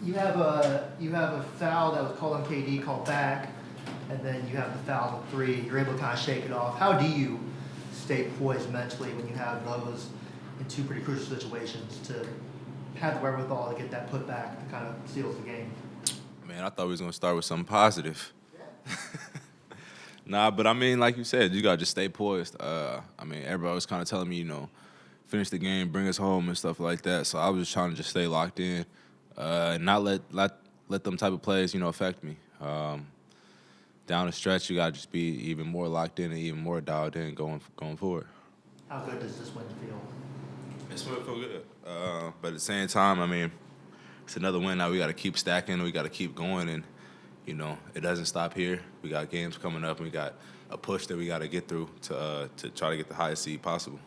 You have a foul that was called on KD, called back, and then you have the foul on three. You're able to kind of shake it off. How do you stay poised mentally when you have those in two pretty crucial situations to have the wherewithal to get that put back that kind of seals the game? Man, I thought we was gonna start with something positive. Nah, but I mean, like you said, you gotta just stay poised. I mean, everybody was kind of telling me, finish the game, bring us home, and stuff like that. So I was just trying to just stay locked in, and not let them type of plays, affect me. Down the stretch, you gotta just be even more locked in and even more dialed in going forward. How good does this win feel? This win feel good, but at the same time, I mean, it's another win. Now we got to keep stacking. We got to keep going, and it doesn't stop here. We got games coming up, and we got a push that we got to get through to try to get the highest seed possible.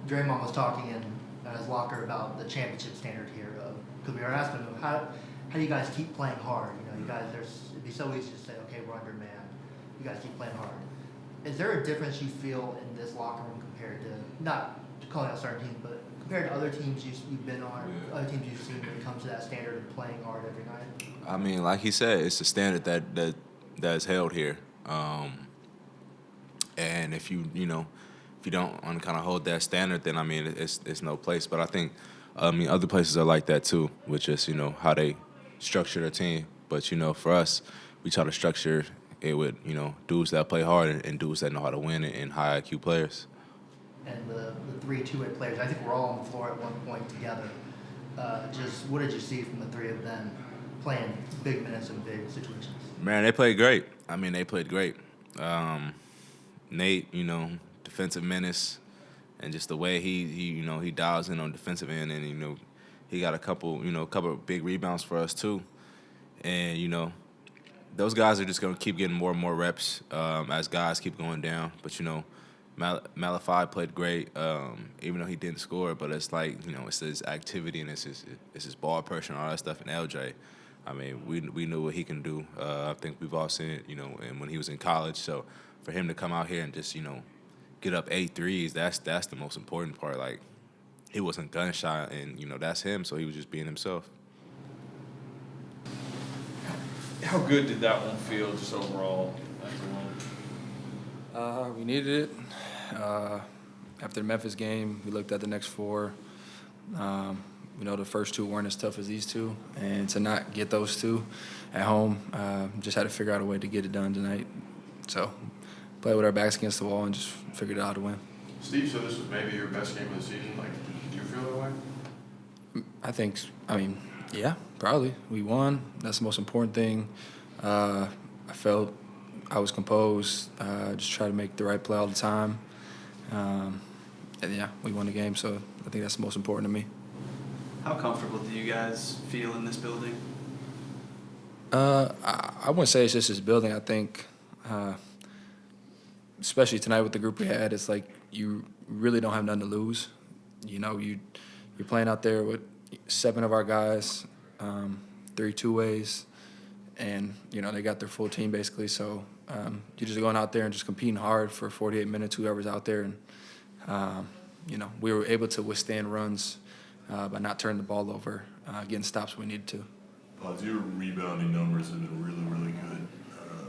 Draymond was talking in his locker about the championship standard here, because we were asking him how do you guys keep playing hard? You guys, it'd be so easy to say, okay, we're undermanned. You guys keep playing hard. Is there a difference you feel in this locker room compared to, not calling out certain teams, but compared to other teams you've been on, other teams you've seen when it comes to that standard of playing hard every night? I mean, like he said, it's the standard that's held here, and if you don't want to kind of hold that standard, then I mean it's no place. But I think other places are like that too, with just how they structure their team. But for us, we try to structure it with dudes that play hard and dudes that know how to win and high IQ players. And the three two-way players, I think we're all on the floor at one point together. Just what did you see from the three of them playing big minutes in big situations? Man, they played great. I mean, they played great. Nate, defensive menace, and just the way he dials in on defensive end, and he got a couple of big rebounds for us too, and those guys are just gonna keep getting more and more reps as guys keep going down. But Malafide played great, even though he didn't score. But it's like it's his activity and it's his ball pressure and all that stuff. And LJ, I mean, we knew what he can do. I think we've all seen it, and when he was in college. So for him to come out here and just get up 8 threes, that's the most important part. Like, he wasn't gun shy, and that's him. So he was just being himself. How good did that one feel, just overall? We needed it. After the Memphis game, we looked at the next four. We know the first two weren't as tough as these two, and to not get those two at home, just had to figure out a way to get it done tonight. So, play with our backs against the wall and just figured out how to win. Steve, so this was maybe your best game of the season. Like, did you feel that way? Yeah, probably. We won. That's the most important thing. I felt I was composed, just try to make the right play all the time. And, yeah, we won the game, so I think that's the most important to me. How comfortable do you guys feel in this building? I wouldn't say it's just this building. I think, especially tonight with the group we had, it's like you really don't have nothing to lose. You're playing out there with 7 of our guys, 3 two-ways, and, they got their full team basically. So you're just going out there and just competing hard for 48 minutes, whoever's out there. And, we were able to withstand runs by not turning the ball over, getting stops when we needed to. Pods, your rebounding numbers have been really, really good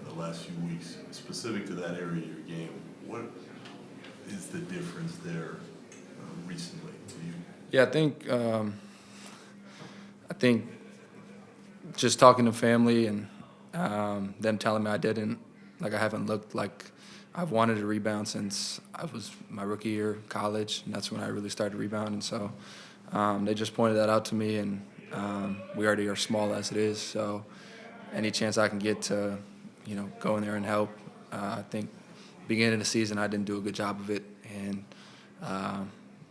the last few weeks. Specific to that area of your game, what is the difference there recently to you? Yeah, I think just talking to family and them telling me I haven't looked like I've wanted to rebound since I was my rookie year of college, and that's when I really started rebounding. So they just pointed that out to me, and we already are small as it is. So any chance I can get to, go in there and help, I think beginning of the season I didn't do a good job of it, and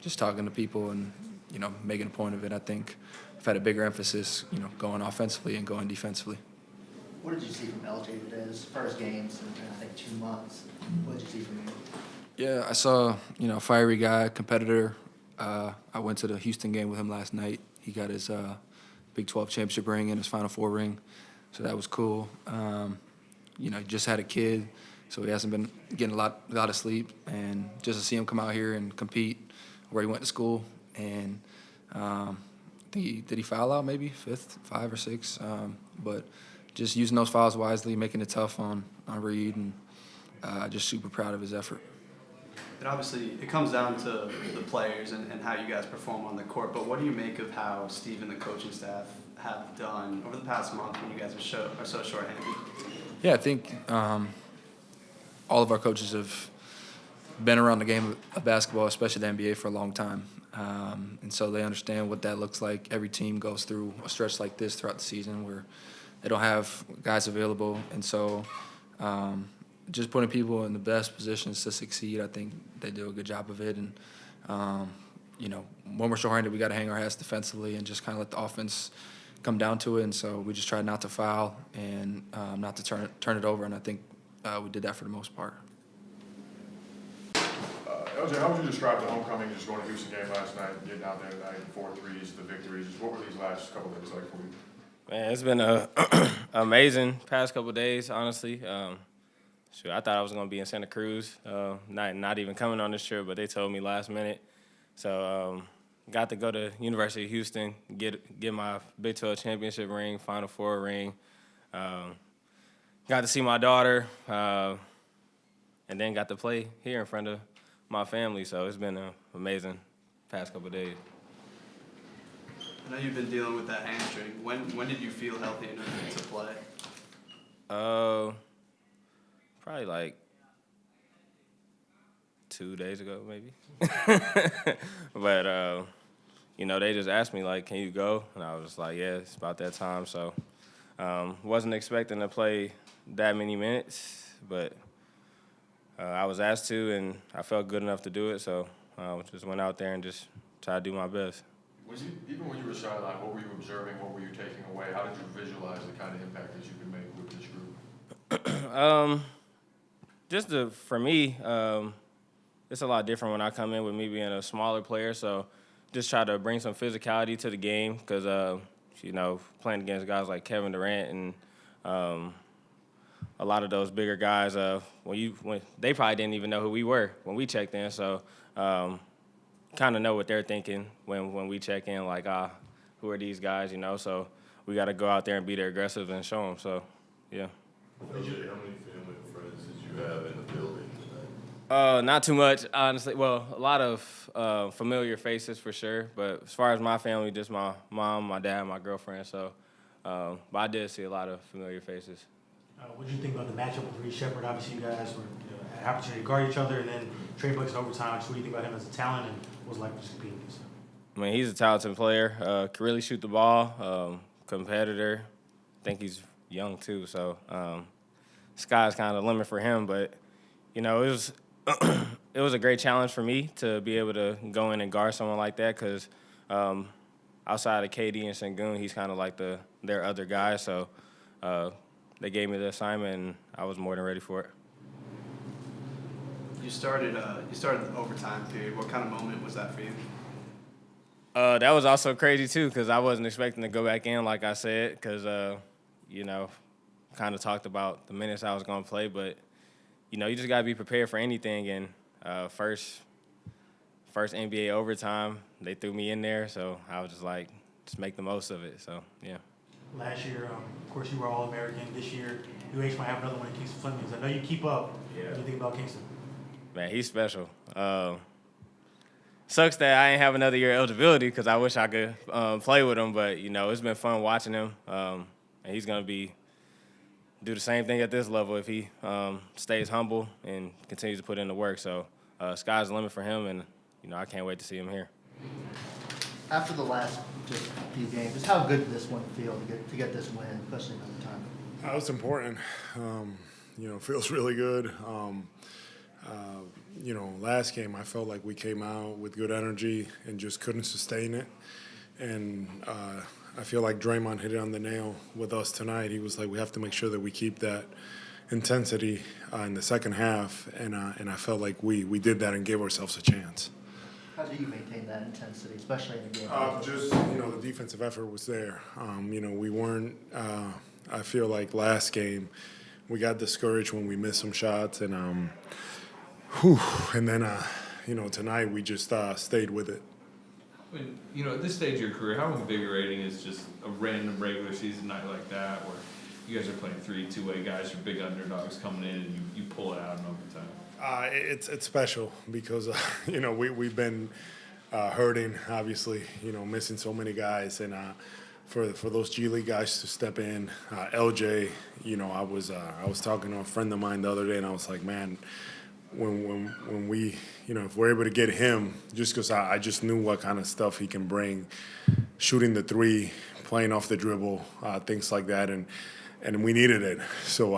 just talking to people and making a point of it. I think I've had a bigger emphasis, going offensively and going defensively. What did you see from LJ today? His first games in I think 2 months. What did you see from him? Yeah, I saw a fiery guy, competitor. I went to the Houston game with him last night. He got his Big 12 championship ring and his Final Four ring, so that was cool. He just had a kid, so he hasn't been getting a lot of sleep, and just to see him come out here and compete where he went to school, and I did he foul out maybe 5 or 6? But just using those fouls wisely, making it tough on Reed, and just super proud of his effort. And obviously, it comes down to the players and how you guys perform on the court. But what do you make of how Steve and the coaching staff have done over the past month when you guys are so short-handed? Yeah, I think all of our coaches have been around the game of basketball, especially the NBA, for a long time. And so they understand what that looks like. Every team goes through a stretch like this throughout the season where they don't have guys available. And so just putting people in the best positions to succeed, I think they do a good job of it. And, when we're short-handed, we got to hang our hats defensively and just kind of let the offense come down to it. And so we just try not to foul and not to turn it over. And I think we did that for the most part. LJ, how would you describe the homecoming, just going to Houston game last night, getting out there tonight, 4 threes, the victories? What were these last couple of days like for you? Man, it's been a amazing past couple of days, honestly. I thought I was going to be in Santa Cruz, not even coming on this trip, but they told me last minute. So got to go to University of Houston, get my Big 12 championship ring, Final Four ring. Got to see my daughter, and then got to play here in front of my family. So it's been an amazing past couple of days. I know you've been dealing with that hamstring. When did you feel healthy enough to play? Probably like 2 days ago, maybe. But, they just asked me, like, can you go? And I was just like, yeah, it's about that time. So wasn't expecting to play that many minutes, but I was asked to, and I felt good enough to do it. So I just went out there and just tried to do my best. Even when you were sidelined, what were you observing? What were you taking away? How did you visualize the kind of impact that you could make with this group? For me, it's a lot different when I come in with me being a smaller player. So just try to bring some physicality to the game because, playing against guys like Kevin Durant and a lot of those bigger guys, when they probably didn't even know who we were when we checked in. So kind of know what they're thinking when we check in, like, who are these guys, So we got to go out there and be their aggressive and show them. So, yeah. LJ, how many family and friends did you have in the building tonight? Not too much, honestly. Well, a lot of familiar faces for sure. But as far as my family, just my mom, my dad, my girlfriend. So, but I did see a lot of familiar faces. What did you think about the matchup with Reed Shepherd? Obviously, you guys had an opportunity to guard each other, and then trade buckets in overtime. So what do you think about him as a talent, and what was it like just competing against him? I mean, he's a talented player. Can really shoot the ball. Competitor. I think he's young too. So sky's kind of the limit for him. But it was it was a great challenge for me to be able to go in and guard someone like that because outside of KD and Sengun, he's kind of like their other guy. So they gave me the assignment, and I was more than ready for it. You started the overtime period. What kind of moment was that for you? That was also crazy too because I wasn't expecting to go back in, like I said, because kind of talked about the minutes I was going to play, but you just got to be prepared for anything. And first NBA overtime, they threw me in there, so I was just make the most of it. So yeah. Last year, of course, you were All-American. This year, UH might have another one in Kingston Flemings. I know you keep up. Yeah. What do you think about Kingston? Man, he's special. Sucks that I ain't have another year eligibility because I wish I could play with him. But, it's been fun watching him. And he's going to do the same thing at this level if he stays humble and continues to put in the work. So sky's the limit for him, and, I can't wait to see him here. After the last just few games, just how good did this one feel to get this win, especially in overtime? It's important. Feels really good. Last game I felt like we came out with good energy and just couldn't sustain it. And I feel like Draymond hit it on the nail with us tonight. He was like, we have to make sure that we keep that intensity in the second half. And I felt like we did that and gave ourselves a chance. How do you maintain that intensity, especially in a game? The defensive effort was there. We weren't. I feel like last game we got discouraged when we missed some shots, and then tonight we just stayed with it. when, at this stage of your career, how invigorating is just a random regular season night like that where you guys are playing 3 two-way guys, you're big underdogs coming in and you pull it out in overtime? It's special because we've been hurting, obviously, missing so many guys, and for those G League guys to step in, LJ, I was talking to a friend of mine the other day, and I was like, man, when we, if we're able to get him, just because I just knew what kind of stuff he can bring, shooting the three, playing off the dribble, things like that, and we needed it. So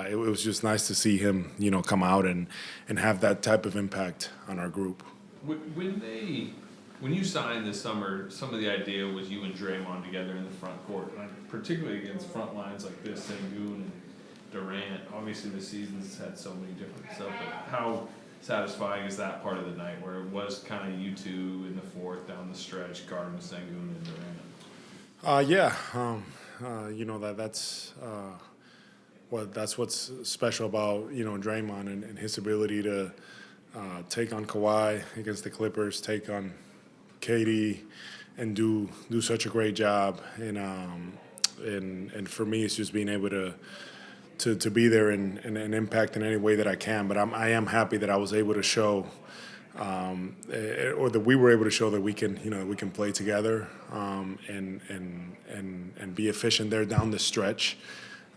it was just nice to see him, come out and have that type of impact on our group. When you signed this summer, some of the idea was you and Draymond together in the front court, particularly against front lines like this, Sengun and Durant. Obviously, the season's had so many different stuff, but how satisfying is that part of the night where it was kind of you two in the fourth down the stretch, guarding Sengun and Durant? That's what's special about Draymond and his ability to take on Kawhi against the Clippers, take on KD, and do such a great job. And for me, it's just being able to be there and impact in any way that I can. But I am happy that I was able to show, or that we were able to show that we can play together and be efficient there down the stretch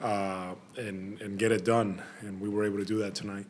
and get it done. And we were able to do that tonight.